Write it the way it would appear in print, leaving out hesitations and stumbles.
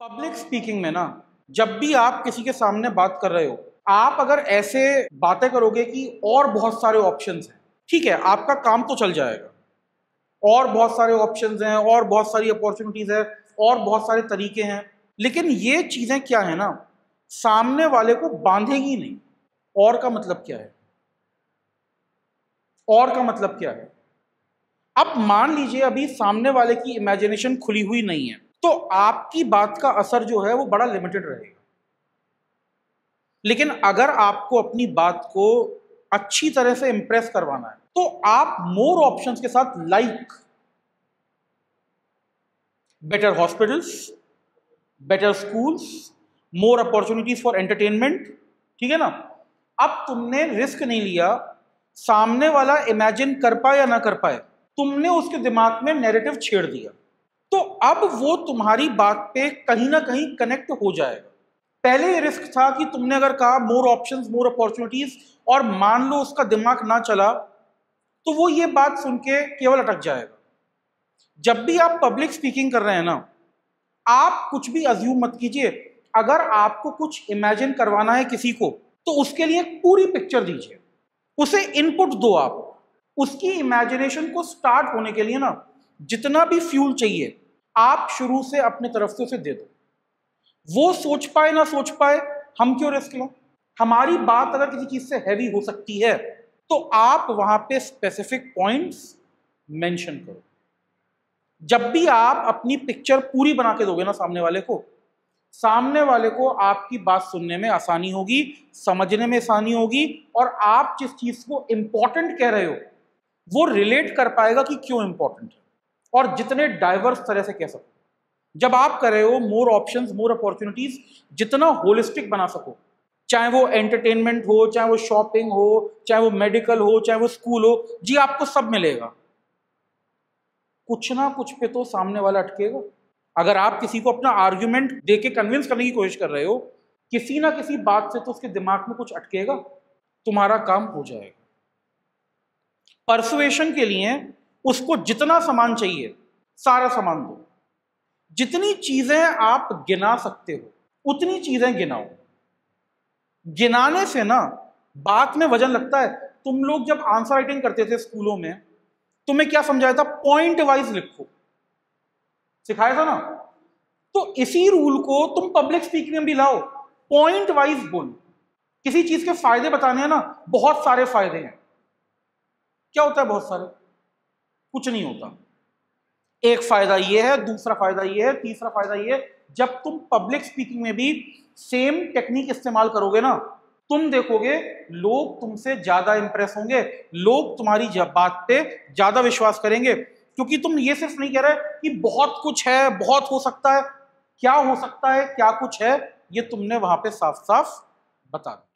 Public speaking में ना, जब भी आप किसी के सामने बात कर रहे हो, आप अगर ऐसे बातें करोगे कि और बहुत सारे ऑप्शंस हैं, ठीक है, आपका काम तो चल जाएगा। और बहुत सारे ऑप्शंस हैं, और बहुत सारी अपॉर्चुनिटीज है, और बहुत सारे तरीके हैं, लेकिन ये चीजें क्या है ना, सामने वाले को बांधेगी नहीं। और का मतलब क्या है? और का मतलब क्या है? अब मान लीजिए अभी सामने वाले की इमेजिनेशन खुली हुई नहीं है, तो आपकी बात का असर जो है वो बड़ा लिमिटेड रहेगा। लेकिन अगर आपको अपनी बात को अच्छी तरह से इंप्रेस करवाना है, तो आप मोर ऑप्शंस के साथ, like better hospitals, better schools, more opportunities for entertainment, ठीक है ना। अब तुमने रिस्क नहीं लिया, सामने वाला इमेजिन कर पाए या ना कर पाए, तुमने उसके दिमाग में नैरेटिव छेड़ दिया, तो अब वो तुम्हारी बात पे कहीं ना कहीं कनेक्ट हो जाएगा। पहले ये रिस्क था कि तुमने अगर कहा मोर ऑप्शंस, मोर अपॉर्चुनिटीज, और मान लो उसका दिमाग ना चला, तो वो ये बात सुन के केवल अटक जाएगा। जब भी आप पब्लिक स्पीकिंग कर रहे हैं ना, आप कुछ भी अज्यूम मत कीजिए। अगर आपको कुछ इमेजिन करवाना है किसी को, तो उसके लिए पूरी पिक्चर दीजिए, उसे इनपुट दो। आप उसकी इमेजिनेशन को स्टार्ट होने के लिए ना, जितना भी फ्यूल चाहिए, आप शुरू से अपने तरफ से उसे दे दो। वो सोच पाए ना सोच पाए, हम क्यों रिस्क लें? हमारी बात अगर किसी चीज से हैवी हो सकती है, तो आप वहां पे स्पेसिफिक पॉइंट्स मेंशन करो। जब भी आप अपनी पिक्चर पूरी बना के दोगे ना सामने वाले को आपकी बात सुनने में आसानी होगी, समझने में आसानी होगी, और आप जिस चीज को इंपॉर्टेंट कह रहे हो वो रिलेट कर पाएगा कि क्यों इंपॉर्टेंट है, और जितने डाइवर्स तरह से कह सको। जब आप कर रहे हो मोर ऑप्शंस, मोर अपॉर्चुनिटीज, जितना होलिस्टिक बना सको, चाहे वो एंटरटेनमेंट हो, चाहे वो शॉपिंग हो, चाहे वो मेडिकल हो, चाहे वो स्कूल हो, जी आपको सब मिलेगा। कुछ ना कुछ पे तो सामने वाला अटकेगा। अगर आप किसी को अपना आर्ग्यूमेंट देके कन्विंस करने की कोशिश कर रहे हो, किसी ना किसी बात से तो उसके दिमाग में कुछ अटकेगा, तुम्हारा काम हो जाएगा। परसुएशन के लिए उसको जितना सामान चाहिए सारा सामान दो। जितनी चीजें आप गिना सकते हो उतनी चीजें गिनाओ। गिनाने से ना बात में वजन लगता है। तुम लोग जब आंसर राइटिंग करते थे स्कूलों में, तुम्हें क्या समझाया था? पॉइंट वाइज लिखो, सिखाया था ना। तो इसी रूल को तुम पब्लिक स्पीकिंग में भी लाओ, पॉइंट वाइज बोलो। किसी चीज के फायदे बताने हैं ना, बहुत सारे फायदे हैं। क्या होता है बहुत सारे? कुछ नहीं होता। एक फायदा ये है, दूसरा फायदा ये है, तीसरा फायदा ये है। जब तुम पब्लिक स्पीकिंग में भी सेम टेक्निक इस्तेमाल करोगे ना, तुम देखोगे लोग तुमसे ज्यादा इंप्रेस होंगे, लोग तुम्हारी बात पे ज्यादा विश्वास करेंगे, क्योंकि तुम ये सिर्फ नहीं कह रहे कि बहुत कुछ है, बहुत हो सकता है। क्या हो सकता है, क्या कुछ है, ये तुमने वहां पे साफ साफ बता दिया।